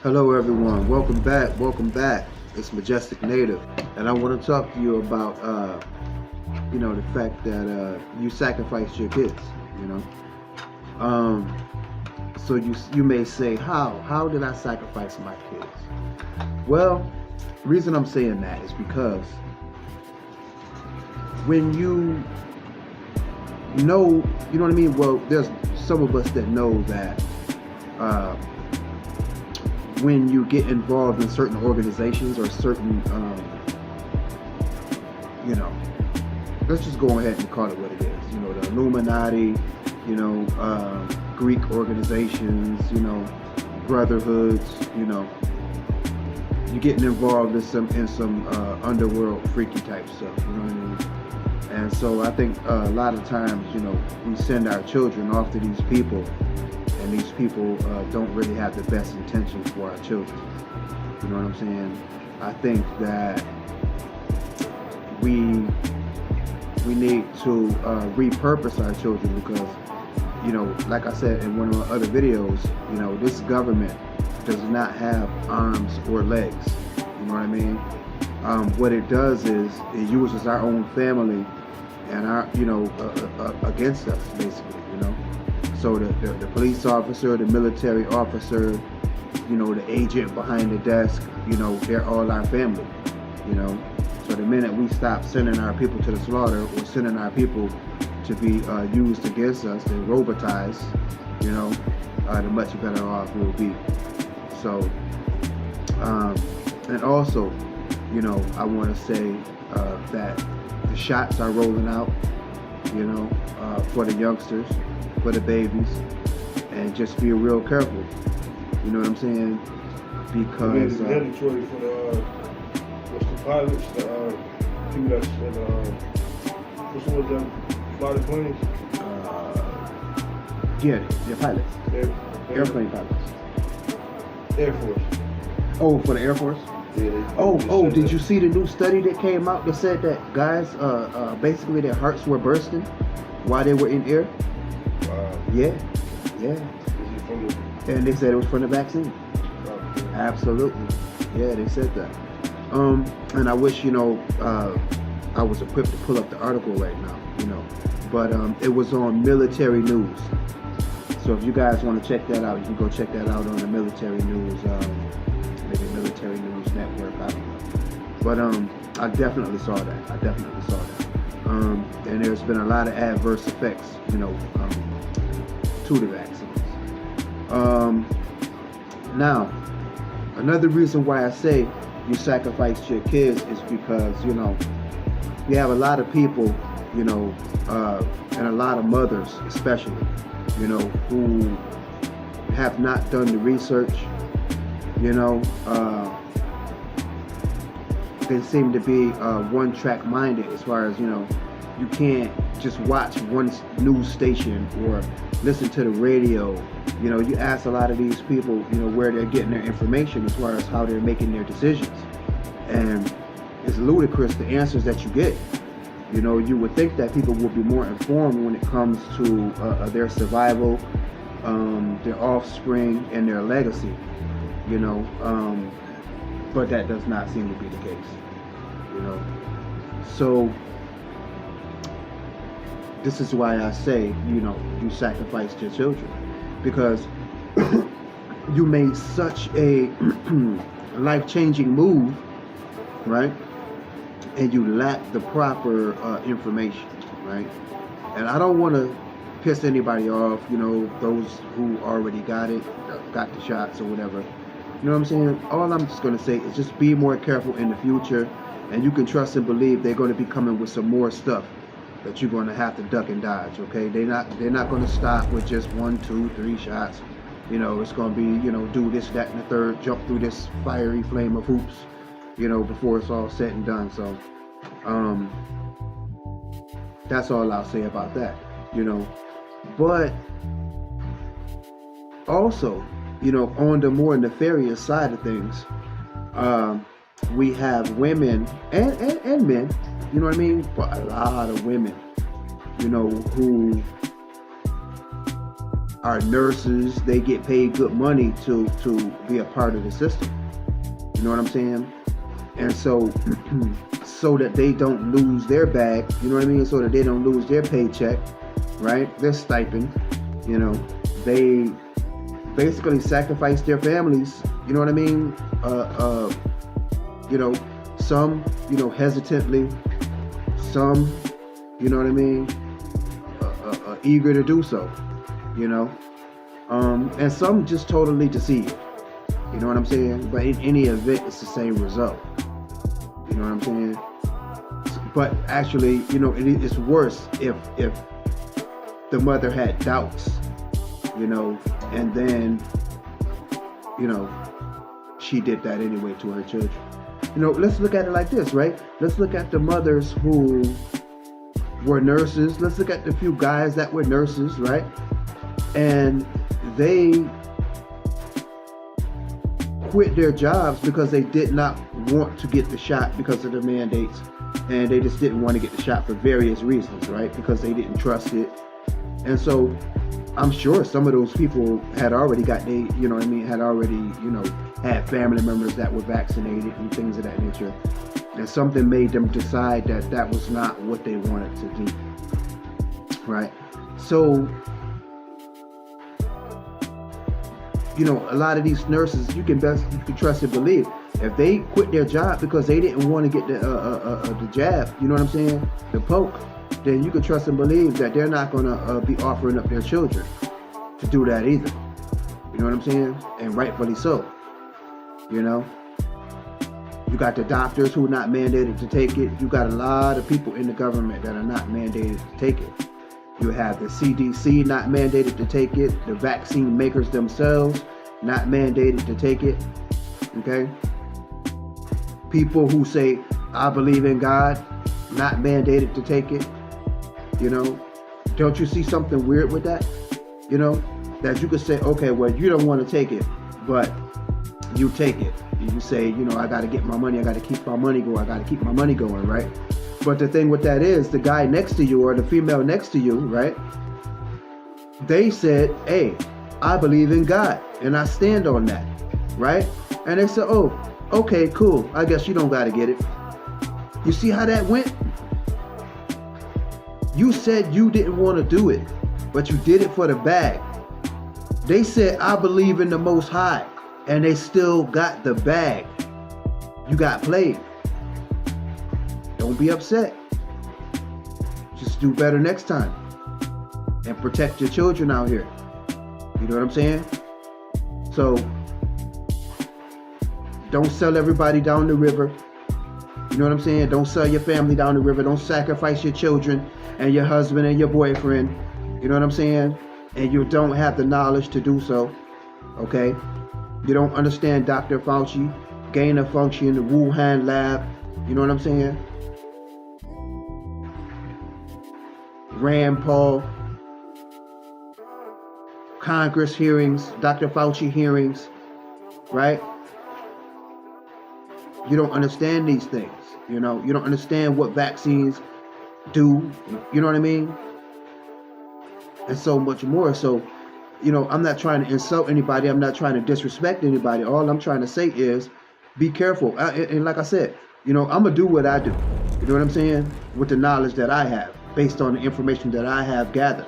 Hello everyone, welcome back, It's Majestic Native, and I want to talk to you about, the fact that you sacrificed your kids, you know. So you may say, how did I sacrifice my kids? Well, the reason I'm saying that is because when you know, you know what I mean? Well, there's some of us that know that when you get involved in certain organizations or certain, let's just go ahead and call it what it is. You know, the Illuminati, Greek organizations, brotherhoods, you're getting involved in some underworld freaky type stuff. You know what I mean? And so I think a lot of times, we send our children off to these people. And these people don't really have the best intentions for our children. You know what I'm saying? I think that we need to repurpose our children because, like I said in one of my other videos, this government does not have arms or legs. You know what I mean? What it does is it uses our own family and our, against us, basically. So the police officer, the military officer, the agent behind the desk, they're all our family, So the minute we stop sending our people to the slaughter or sending our people to be used against us, they're robotized, the much better off we'll be. So, and also, I want to say that the shots are rolling out, for the youngsters, for the babies, and just be real careful. You know what I'm saying? Because the mandatory for the pilots, the people that's what's the them fly the planes? The pilots, airplane pilots, Air Force. Oh, for the Air Force. Yeah, did you see the new study that came out that said that guys, basically their hearts were bursting while they were in air? Wow. Yeah. Is it from the... And they said it was from the vaccine. Absolutely. Yeah, they said that. And I wish, I was equipped to pull up the article right now, But it was on Military News. So if you guys want to check that out, you can go check that out on the Military News, maybe Military News Network, I don't know. But I definitely saw that. And there's been a lot of adverse effects, to the vaccines. Now, another reason why I say you sacrificed your kids is because, you have a lot of people, and a lot of mothers especially, who have not done the research, they seem to be one-track minded as far as, you can't just watch one news station or listen to the radio. You ask a lot of these people, where they're getting their information as far as how they're making their decisions. And it's ludicrous the answers that you get. You would think that people would be more informed when it comes to their survival, their offspring, and their legacy, but that does not seem to be the case, So this is why I say, you sacrificed your children, because you made such a life-changing move, right? And you lack the proper information, right? And I don't want to piss anybody off, those who already got the shots or whatever. You know what I'm saying? All I'm just going to say is just be more careful in the future, and you can trust and believe they're going to be coming with some more stuff that you're going to have to duck and dodge, okay? They're not going to stop with just 1, 2, 3 shots. It's going to be, do this, that, and the third, jump through this fiery flame of hoops, before it's all said and done. So, that's all I'll say about that, But also, on the more nefarious side of things, we have women and men, you know what I mean? But a lot of women, who are nurses. They get paid good money to be a part of the system. You know what I'm saying? And so so that they don't lose their bag, you know what I mean? So that they don't lose their paycheck, right? Their stipend, you know. They basically sacrifice their families, you know what I mean? You know, some, you know, hesitantly, some, you know what I mean, eager to do so, you know, and some just totally deceived, you know what I'm saying? But in any event, it's the same result, you know what I'm saying? But actually, you know, it's worse if the mother had doubts, you know, and then, you know, she did that anyway to her children. You know, let's look at it like this, right? Let's look at the mothers who were nurses. Let's look at the few guys that were nurses, right? And they quit their jobs because they did not want to get the shot because of the mandates. And they just didn't want to get the shot for various reasons, right? Because they didn't trust it. And so I'm sure some of those people had already got you know what I mean, had already, you know, had family members that were vaccinated and things of that nature. And something made them decide that that was not what they wanted to do, right? So, you know, a lot of these nurses, you can trust and believe, if they quit their job because they didn't want to get the jab, you know what I'm saying, the poke, then you can trust and believe that they're not going to be offering up their children to do that either. You know what I'm saying? And rightfully so. You know? You got the doctors who are not mandated to take it. You got a lot of people in the government that are not mandated to take it. You have the CDC not mandated to take it. The vaccine makers themselves not mandated to take it. Okay? People who say, I believe in God, not mandated to take it. You know? Don't you see something weird with that? You know? That you could say, okay, well, you don't want to take it, but you take it. You say, you know, I got to get my money. I got to keep my money going. I got to keep my money going, right? But the thing with that is, the guy next to you or the female next to you, right? They said, hey, I believe in God and I stand on that, right? And they said, oh, okay, cool. I guess you don't got to get it. You see how that went? You said you didn't want to do it, but you did it for the bag. They said, I believe in the Most High, and they still got the bag. You got played. Don't be upset. Just do better next time. And protect your children out here. You know what I'm saying? So, don't sell everybody down the river. You know what I'm saying? Don't sell your family down the river. Don't sacrifice your children and your husband and your boyfriend. You know what I'm saying? And you don't have the knowledge to do so. Okay? You don't understand Dr. Fauci, gain of function, the Wuhan lab. You know what I'm saying? Rand Paul, Congress hearings, Dr. Fauci hearings, right? You don't understand these things. You know, you don't understand what vaccines do. You know what I mean? And so much more. So, you know, I'm not trying to insult anybody. I'm not trying to disrespect anybody. All I'm trying to say is be careful. And like I said, you know, I'm going to do what I do. You know what I'm saying? With the knowledge that I have, based on the information that I have gathered,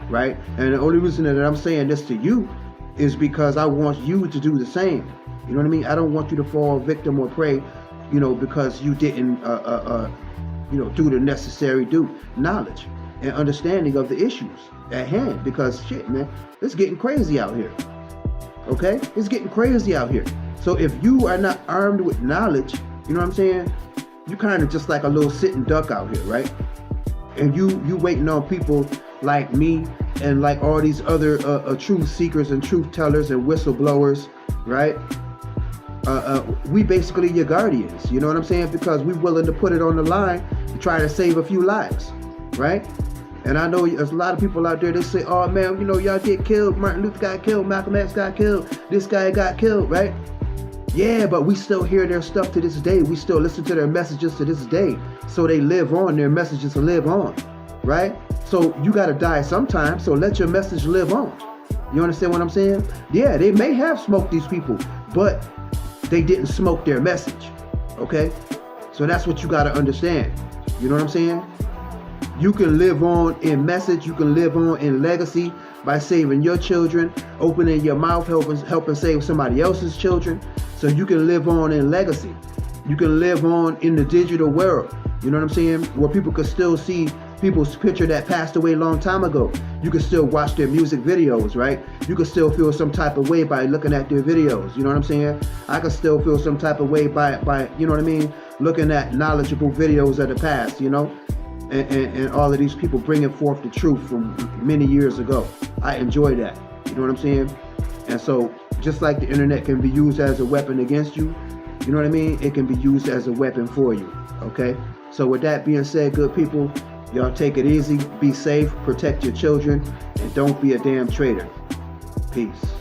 right? And the only reason that I'm saying this to you is because I want you to do the same. You know what I mean? I don't want you to fall victim or prey, you know, because you didn't, you know, do the necessary knowledge and understanding of the issues at hand. Because shit, man, it's getting crazy out here. Okay? It's getting crazy out here. So if you are not armed with knowledge, you know what I'm saying? You kind of just like a little sitting duck out here, right? And you waiting on people like me and like all these other truth seekers and truth tellers and whistleblowers, right? We basically your guardians, you know what I'm saying? Because we're willing to put it on the line to try to save a few lives, right? And I know there's a lot of people out there that say, oh man, you know, y'all get killed. Martin Luther got killed. Malcolm X got killed. This guy got killed, right? Yeah, but we still hear their stuff to this day. We still listen to their messages to this day. So they live on, their messages live on, right? So you got to die sometime, so let your message live on. You understand what I'm saying? Yeah, they may have smoked these people, but they didn't smoke their message. Okay? So that's what you got to understand. You know what I'm saying? You can live on in message, you can live on in legacy by saving your children, opening your mouth, helping save somebody else's children. So you can live on in legacy. You can live on in the digital world. You know what I'm saying? Where people could still see people's picture that passed away a long time ago. You can still watch their music videos, right? You can still feel some type of way by looking at their videos. You know what I'm saying? I can still feel some type of way by you know what I mean? Looking at knowledgeable videos of the past, you know? And all of these people bringing forth the truth from many years ago. I enjoy that. You know what I'm saying? And so just like the internet can be used as a weapon against you, you know what I mean? It can be used as a weapon for you. Okay? So with that being said, good people, y'all take it easy, be safe, protect your children, and don't be a damn traitor. Peace.